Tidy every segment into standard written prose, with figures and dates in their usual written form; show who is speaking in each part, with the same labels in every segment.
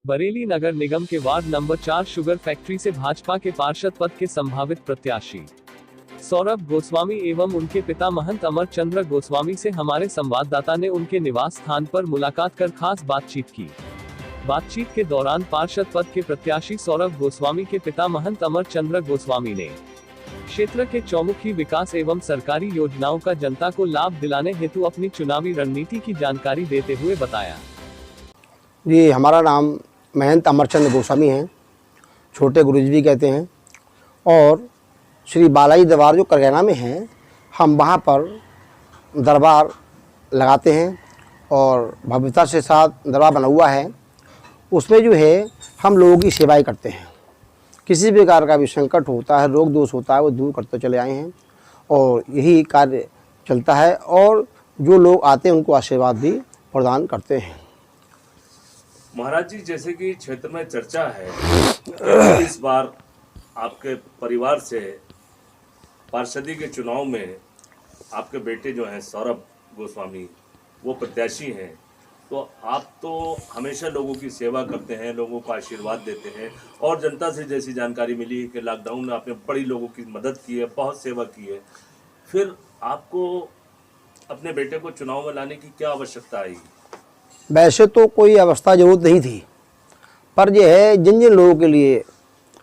Speaker 1: बरेली नगर निगम के ward number 4 sugar factory से भाजपा के पार्षद पद के संभावित प्रत्याशी सौरभ गोस्वामी एवं उनके पिता महंत अमर चंद्र गोस्वामी से हमारे संवाददाता ने उनके निवास स्थान पर मुलाकात कर खास बातचीत की। बातचीत के दौरान पार्षद पद के प्रत्याशी सौरभ गोस्वामी के पिता महंत अमर चंद्र गोस्वामी ने क्षेत्र के चौमुखी विकास एवं सरकारी योजनाओं का जनता को लाभ दिलाने हेतु अपनी चुनावी रणनीति की जानकारी देते हुए बताया।
Speaker 2: जी, हमारा नाम महंत अमरचंद गोस्वामी हैं, छोटे गुरुजी भी कहते हैं, और श्री बालाजी दरबार जो करगैना में हैं, हम वहाँ पर दरबार लगाते हैं और भव्यता से साथ दरबार बना हुआ है। उसमें जो है हम लोगों की सेवाएं करते हैं। किसी भी प्रकार का भी संकट होता है, रोग दोष होता है, वो दूर करते चले आए हैं और यही कार्य चलता है और जो लोग आते हैं उनको आशीर्वाद भी प्रदान करते हैं।
Speaker 3: महाराज जी, जैसे कि क्षेत्र में चर्चा है इस बार आपके परिवार से पार्षदी के चुनाव में आपके बेटे जो हैं सौरभ गोस्वामी वो प्रत्याशी हैं, तो आप तो हमेशा लोगों की सेवा करते हैं, लोगों को आशीर्वाद देते हैं और जनता से जैसी जानकारी मिली कि लॉकडाउन में आपने बड़ी लोगों की मदद की है, बहुत सेवा की है, फिर आपको अपने बेटे को चुनाव में लाने की क्या आवश्यकता आई?
Speaker 2: वैसे तो कोई अवस्था जरूरत नहीं थी, पर यह है जिन जिन लोगों के लिए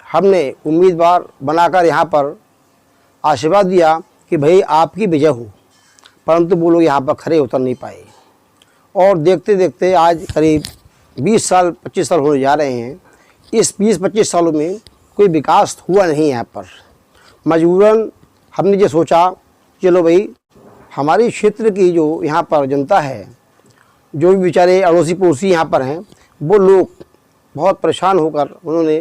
Speaker 2: हमने उम्मीदवार बनाकर यहाँ पर आशीर्वाद दिया कि भाई आपकी विजय हो, परंतु वो लोग यहाँ पर खड़े उतर नहीं पाए और देखते देखते आज करीब 20 साल 25 साल होने जा रहे हैं। इस 20-25 सालों में कोई विकास हुआ नहीं यहाँ पर। मजबूरन हमने ये सोचा चलो भाई हमारी क्षेत्र की जो यहाँ पर जनता है, जो भी बेचारे अड़ोसी पड़ोसी यहाँ पर हैं, वो लोग बहुत परेशान होकर उन्होंने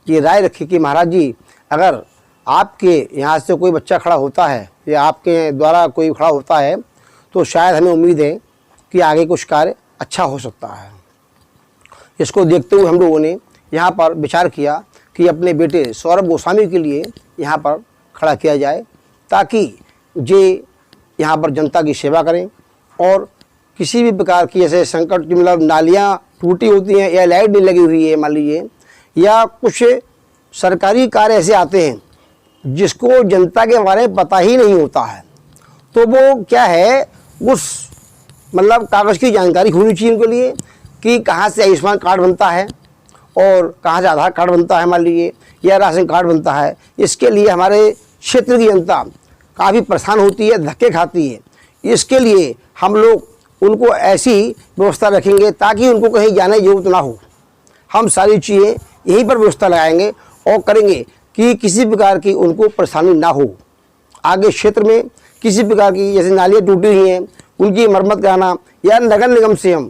Speaker 2: ये राय रखी कि महाराज जी, अगर आपके यहाँ से कोई बच्चा खड़ा होता है या आपके द्वारा कोई खड़ा होता है तो शायद हमें उम्मीद है कि आगे कुछ कार्य अच्छा हो सकता है। इसको देखते हुए हम लोगों ने यहाँ पर विचार किया कि अपने बेटे सौरभ गोस्वामी के लिए यहाँ पर खड़ा किया जाए, ताकि ये यहाँ पर जनता की सेवा करें और किसी भी प्रकार की जैसे संकट, मतलब नालियाँ टूटी होती हैं या लाइट नहीं लगी हुई है मान लीजिए, या कुछ सरकारी कार्य ऐसे आते हैं जिसको जनता के बारे में पता ही नहीं होता है, तो वो क्या है उस मतलब कागज़ की जानकारी होनी चाहिए उनके लिए कि कहाँ से आयुष्मान कार्ड बनता है और कहाँ से आधार कार्ड बनता है मान लीजिए, या राशन कार्ड बनता है। इसके लिए हमारे क्षेत्र की जनता काफ़ी परेशान होती है, धक्के खाती है। इसके लिए हम लोग उनको ऐसी व्यवस्था रखेंगे ताकि उनको कहीं जाने की जरूरत ना हो। हम सारी चीज़ें यहीं पर व्यवस्था लगाएंगे और करेंगे कि किसी प्रकार की उनको परेशानी ना हो। आगे क्षेत्र में किसी प्रकार की जैसे नालियाँ टूटी हुई हैं उनकी मरम्मत कराना या नगर निगम से हम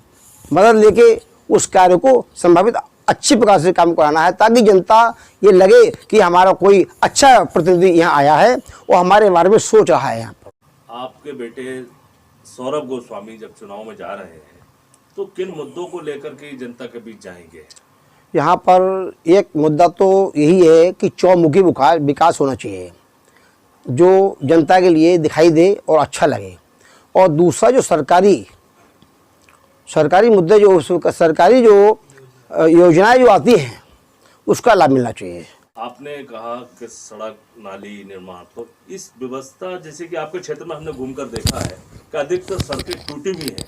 Speaker 2: मदद लेके उस कार्य को संभावित अच्छी प्रकार से काम कराना है, ताकि जनता ये लगे कि हमारा कोई अच्छा प्रतिनिधि यहाँ आया है और हमारे बारे में सोच रहा है। यहाँ पर
Speaker 3: आपके बेटे सौरभ गोस्वामी जब चुनाव में जा रहे हैं तो किन मुद्दों को लेकर के जनता के बीच जाएंगे?
Speaker 2: यहाँ पर एक मुद्दा तो यही है कि चौमुखी विकास होना चाहिए जो जनता के लिए दिखाई दे और अच्छा लगे, और दूसरा जो सरकारी मुद्दे जो सरकारी जो योजनाएं जो आती हैं उसका लाभ मिलना चाहिए।
Speaker 3: आपने कहा कि सड़क नाली निर्माण, तो इस व्यवस्था जैसे कि आपके क्षेत्र में हमने घूमकर देखा है कि अधिकतर सड़कें टूटी हुई हैं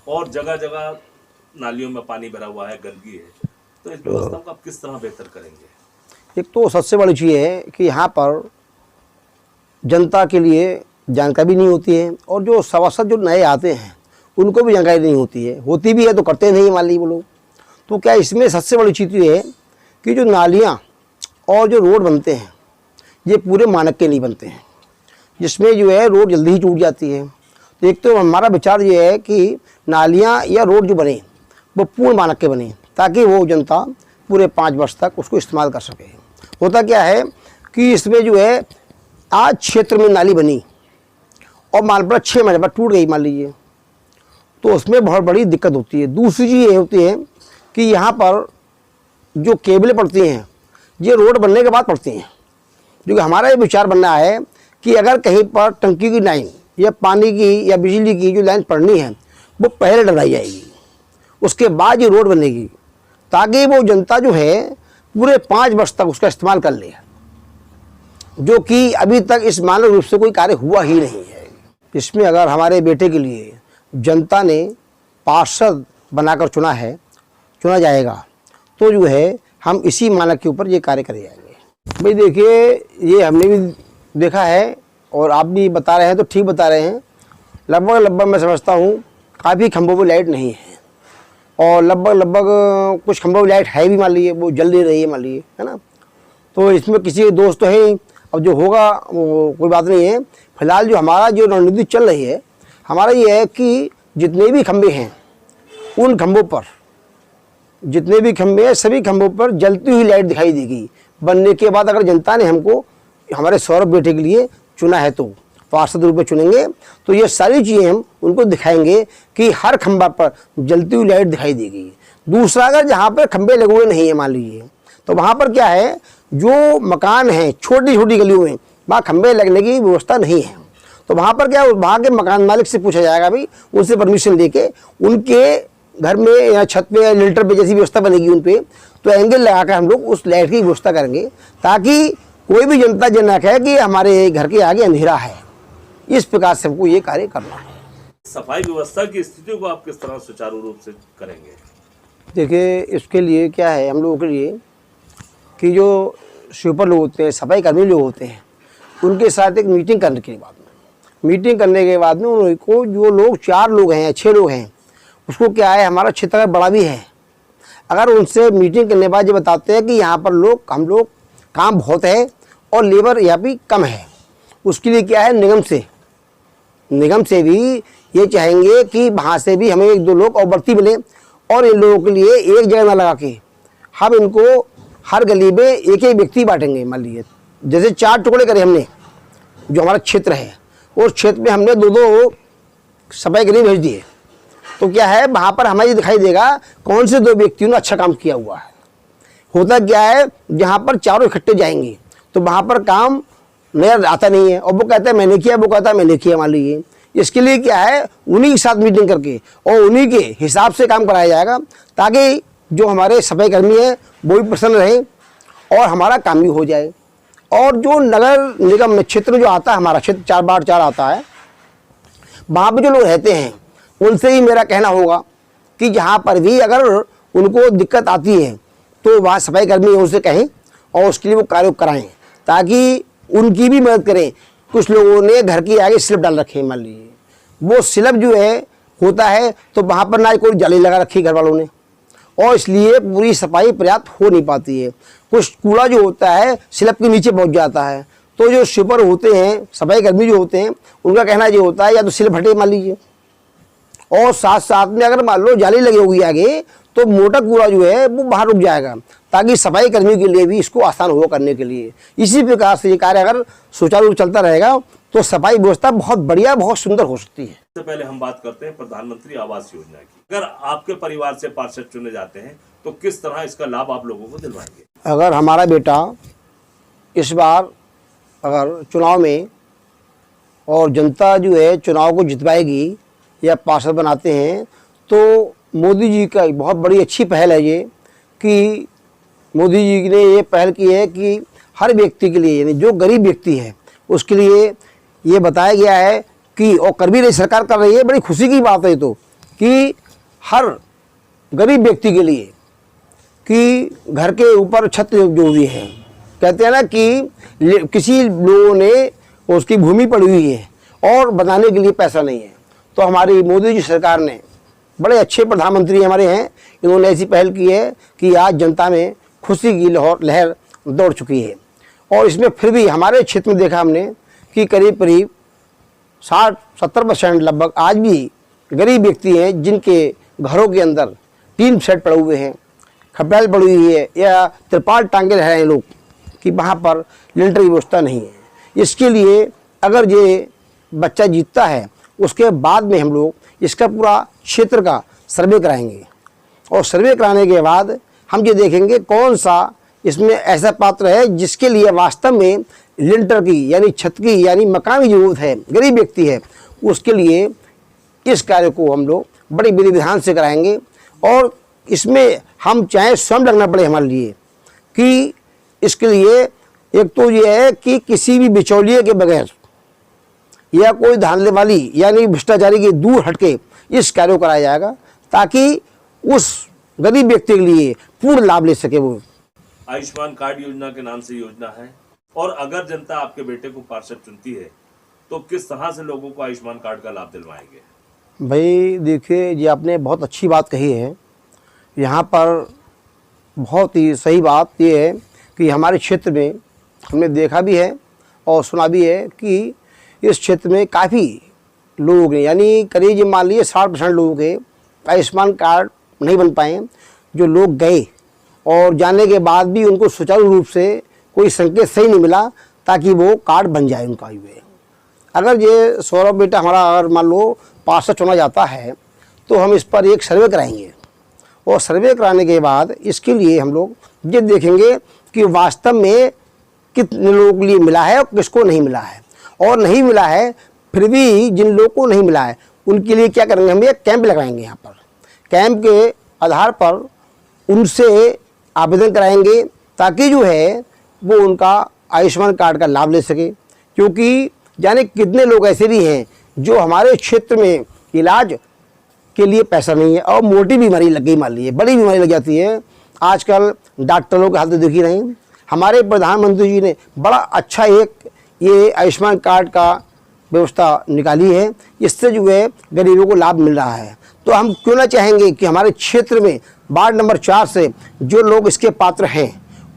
Speaker 3: और जगह जगह नालियों में पानी भरा हुआ है, गंदगी है, तो इस व्यवस्था को आप किस तरह बेहतर करेंगे? एक
Speaker 2: तो सबसे बड़ी चीज़ है कि यहाँ पर जनता के लिए जानकारी नहीं होती है और जो सभासद जो नए आते हैं उनको भी जानकारी नहीं होती है, होती भी है तो करते नहीं मान लीजिए वो लोग। तो क्या इसमें सबसे बड़ी चीज़ ये है कि जो नालियाँ और जो रोड बनते हैं ये पूरे मानक के नहीं बनते हैं, जिसमें जो है रोड जल्दी ही टूट जाती है। तो एक तो हमारा विचार ये है कि नालियाँ या रोड जो बने वो पूर्ण मानक के बने, ताकि वो जनता पूरे 5 वर्ष तक उसको इस्तेमाल कर सके। होता क्या है कि इसमें जो है आज क्षेत्र में नाली बनी और मान पर 6 महीने बाद टूट गई मान लीजिए, तो उसमें बहुत बड़ी दिक्कत होती है। दूसरी चीज़ ये होती है कि यहाँ पर जो केबलें पड़ती हैं ये रोड बनने के बाद पड़ती हैं, जो कि हमारा ये विचार बनना है कि अगर कहीं पर टंकी की लाइन या पानी की या बिजली की जो लाइन पड़नी है वो पहले डलाई जाएगी, उसके बाद ये रोड बनेगी। ताकि वो जनता जो है पूरे 5 वर्ष तक उसका इस्तेमाल कर ले, जो कि अभी तक इस मानव रूप से कोई कार्य हुआ ही नहीं है। इसमें अगर हमारे बेटे के लिए जनता ने पार्षद बनाकर चुना जाएगा तो जो है हम इसी मानक के ऊपर ये कार्य करे जाएंगे। भाई देखिए, ये हमने भी देखा है और आप भी बता रहे हैं तो ठीक बता रहे हैं। लगभग मैं समझता हूँ काफ़ी खंभों पर लाइट नहीं है, और लगभग कुछ खंभों पर लाइट है भी, मान लीजिए वो जल नहीं रही है, मान लीजिए, है ना। तो इसमें किसी के दोस्त तो है ही, अब जो होगा वो कोई बात नहीं है। फिलहाल जो हमारा जो रणनीति चल रही है, हमारा ये है कि जितने भी खंभे हैं उन खंभों पर, जितने भी खंभे हैं सभी खंभों पर जलती हुई लाइट दिखाई देगी। बनने के बाद अगर जनता ने हमको हमारे सौरभ बेटे के लिए चुना है तो पार्षद रूप में चुनेंगे, तो ये सारी चीज़ें हम उनको दिखाएंगे कि हर खंभा पर जलती हुई लाइट दिखाई देगी। दूसरा, अगर जहाँ पर खंभे लगे हुए नहीं है मान लीजिए, तो वहाँ पर क्या है, जो मकान हैं छोटी छोटी गलियों में वहाँ खंभे लगने की व्यवस्था नहीं है, तो वहाँ पर क्या, वहाँ के मकान मालिक से पूछा जाएगा भाई, उनसे परमिशन लेके उनके घर में या छत पे या लिंटर पे जैसी व्यवस्था बनेगी उन पे, तो एंगल लगाकर हम लोग उस लाइट की व्यवस्था करेंगे, ताकि कोई भी जनता न कहे कि हमारे घर के आगे अंधेरा है। इस प्रकार से हमको ये कार्य करना है।
Speaker 3: सफाई व्यवस्था की स्थिति को आप किस तरह सुचारू रूप से करेंगे? देखिए,
Speaker 2: इसके लिए क्या है हम लोगों के लिए कि जो स्वीपर लोग होते हैं, सफाई कर्मी लोग होते हैं, उनके साथ एक मीटिंग करने के बाद में उनको जो लोग 4 लोग हैं या 6 लोग हैं, उसको क्या है, हमारा क्षेत्र बड़ा भी है, अगर उनसे मीटिंग करने के बाद ये बताते हैं कि यहाँ पर हम लोग काम बहुत है और लेबर यहाँ भी कम है, उसके लिए क्या है, निगम से भी ये चाहेंगे कि वहाँ से भी हमें 1-2 लोग और बढ़ती मिले, और इन लोगों के लिए एक जगह ना लगा के हम इनको हर गली में एक व्यक्ति बांटेंगे। मान लीजिए जैसे 4 टुकड़े करे हमने, जो हमारा क्षेत्र है उस क्षेत्र में हमने 2-2 सफाई कर्मी भेज दिए, तो क्या है, वहाँ पर हमें ये दिखाई देगा कौन से 2 व्यक्तियों ने अच्छा काम किया हुआ है। होता क्या है, जहाँ पर चारों इकट्ठे जाएंगे तो वहाँ पर काम नया आता नहीं है, और वो कहता है मैंने किया, वो कहता है मैंने किया, मान लीजिए। इसके लिए क्या है, उन्हीं के साथ मीटिंग करके और उन्हीं के हिसाब से काम कराया जाएगा, ताकि जो हमारे सफाई कर्मी हैं वो भी प्रसन्न रहे और हमारा काम भी हो जाए। और जो नगर निगम में क्षेत्र जो आता है, हमारा क्षेत्र 4/4 आता है, वहाँ पर जो लोग रहते हैं उनसे ही मेरा कहना होगा कि जहाँ पर भी अगर उनको दिक्कत आती है तो वहाँ सफाई कर्मी उनसे कहें और उसके लिए वो कार्य कराएं, ताकि उनकी भी मदद करें। कुछ लोगों ने घर के आगे स्लिप डाल रखे हैं, मान लीजिए वो स्लिप जो है होता है तो वहाँ पर ना कोई जाली लगा रखी घर वालों ने, और इसलिए पूरी सफाई पर्याप्त हो नहीं पाती है। कुछ कूड़ा जो होता है स्लिप के नीचे पहुँच जाता है, तो जो स्वीपर होते हैं, सफाई कर्मी जो होते हैं, उनका कहना ये होता है या तो स्लिप हटे मान लीजिए, और साथ में अगर मान लो जाली लगी होगी आगे तो मोटा कूड़ा जो है वो बाहर रुक जाएगा, ताकि सफाई कर्मी के लिए भी इसको आसान हो करने के लिए। इसी प्रकार से ये कार्य अगर सुचारू रूप चलता रहेगा तो सफाई व्यवस्था बहुत बढ़िया, बहुत सुंदर हो सकती है।
Speaker 3: सबसे पहले हम बात करते हैं प्रधानमंत्री आवास योजना की। अगर आपके परिवार से पार्षद चुने जाते हैं तो किस तरह इसका लाभ आप लोगों को दिलवाएंगे?
Speaker 2: अगर हमारा बेटा इस बार अगर चुनाव में और जनता जो है चुनाव को जितवाएगी या पार्षद बनाते हैं, तो मोदी जी का बहुत बड़ी अच्छी पहल है ये, कि मोदी जी ने ये पहल की है कि हर व्यक्ति के लिए, यानी जो गरीब व्यक्ति है उसके लिए ये बताया गया है कि, और कर भी रही सरकार कर रही है, बड़ी खुशी की बात है तो, कि हर गरीब व्यक्ति के लिए कि घर के ऊपर छत जो भी है, कहते हैं ना कि किसी लोगों ने उसकी भूमि पड़ी हुई है और बनाने के लिए पैसा नहीं है, तो हमारी मोदी जी सरकार ने, बड़े अच्छे प्रधानमंत्री हमारे हैं, इन्होंने ऐसी पहल की है कि आज जनता में खुशी की लहर दौड़ चुकी है। और इसमें फिर भी हमारे क्षेत्र में देखा हमने कि करीब 60-70% लगभग आज भी गरीब व्यक्ति हैं जिनके घरों के अंदर टीन शेड पड़े हुए हैं, खपड़ाल पड़ी हुई है या तिरपाल टांगे रह रहे हैं लोग, कि वहाँ पर लिंटर की व्यवस्था नहीं है। इसके लिए अगर ये बच्चा जीतता है उसके बाद में हम लोग इसका पूरा क्षेत्र का सर्वे कराएंगे, और सर्वे कराने के बाद हम ये देखेंगे कौन सा इसमें ऐसा पात्र है जिसके लिए वास्तव में लिंटर की यानी छत की यानी मकान की जरूरत है, गरीब व्यक्ति है, उसके लिए इस कार्य को हम लोग बड़ी विधि विधान से कराएंगे। और इसमें हम चाहे स्वयं लगना पड़े हमारे लिए, कि इसके लिए एक तो ये है कि किसी भी बिचौलिए के बगैर या कोई धांधले वाली यानी भ्रष्टाचारी के दूर हटके इस कार्य को कराया जाएगा, ताकि उस गरीब व्यक्ति के लिए पूर्ण लाभ ले सके वो।
Speaker 3: आयुष्मान कार्ड योजना के नाम से योजना है, और अगर जनता आपके बेटे को पार्षद चुनती है तो किस तरह से लोगों को आयुष्मान कार्ड का लाभ दिलवाएंगे?
Speaker 2: भाई देखिए, ये आपने बहुत अच्छी बात कही है। यहाँ पर बहुत ही सही बात ये है कि हमारे क्षेत्र में हमने देखा भी है और सुना भी है कि इस क्षेत्र में काफ़ी लोग हैं, यानी करीब मान लीजिए 60% लोगों के आयुष्मान कार्ड नहीं बन पाए। जो लोग गए और जाने के बाद भी उनको सुचारू रूप से कोई संकेत सही नहीं मिला ताकि वो कार्ड बन जाए उनका। ये अगर ये सौरभ बेटा हमारा अगर मान लो पार्षद चुना जाता है तो हम इस पर एक सर्वे कराएंगे, और सर्वे कराने के बाद इसके लिए हम लोग ये देखेंगे कि वास्तव में कितने लोगों के लिए मिला है और किसको नहीं मिला है, और नहीं मिला है फिर भी जिन लोगों को नहीं मिला है उनके लिए क्या करेंगे, हम एक कैंप लगाएंगे। यहाँ पर कैंप के आधार पर उनसे आवेदन कराएंगे ताकि जो है वो उनका आयुष्मान कार्ड का लाभ ले सके। क्योंकि जाने कितने लोग ऐसे भी हैं जो हमारे क्षेत्र में इलाज के लिए पैसा नहीं है और मोटी बीमारी लग गई, मान लीजिए बड़ी बीमारी लग जाती है। आजकल डॉक्टरों के हाथ देख ही रहे हैं। हमारे प्रधानमंत्री जी ने बड़ा अच्छा एक ये आयुष्मान कार्ड का व्यवस्था निकाली है, इससे जो है गरीबों को लाभ मिल रहा है। तो हम क्यों ना चाहेंगे कि हमारे क्षेत्र में वार्ड नंबर 4 से जो लोग इसके पात्र हैं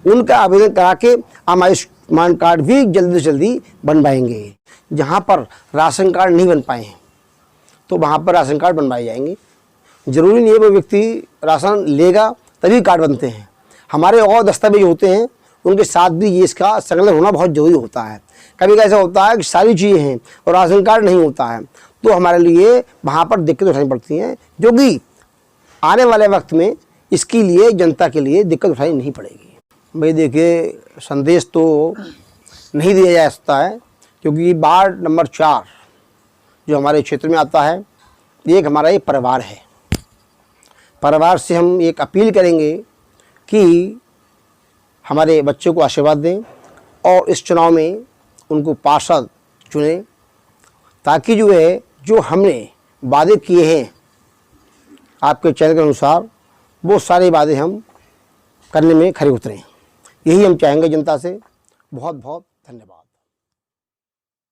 Speaker 2: उनका आवेदन करा के हम आयुष्मान कार्ड भी जल्दी से जल्दी बनवाएंगे। जहाँ पर राशन कार्ड नहीं बन पाए हैं तो वहाँ पर राशन कार्ड बनवाए जाएंगे। ज़रूरी नहीं है वो व्यक्ति राशन लेगा तभी कार्ड बनते हैं, हमारे और दस्तावेज होते हैं उनके साथ भी ये इसका संलग्न होना बहुत ज़रूरी होता है। कभी ऐसा होता है कि सारी चीज़ें हैं और राशन कार्ड नहीं होता है तो हमारे लिए वहाँ पर दिक्कत उठानी पड़ती हैं, जो कि आने वाले वक्त में इसके लिए जनता के लिए दिक्कत उठानी नहीं पड़ेगी। भाई देखिए, संदेश तो नहीं दिया जा सकता है क्योंकि वार्ड नंबर 4 जो हमारे क्षेत्र में आता है एक हमारा ये परिवार है। परिवार से हम एक अपील करेंगे कि हमारे बच्चों को आशीर्वाद दें और इस चुनाव में उनको पार्षद चुनें, ताकि जो है जो हमने वादे किए हैं आपके चैनल के अनुसार वो सारे वादे हम करने में खरे उतरें। यही हम चाहेंगे जनता से। बहुत बहुत धन्यवाद।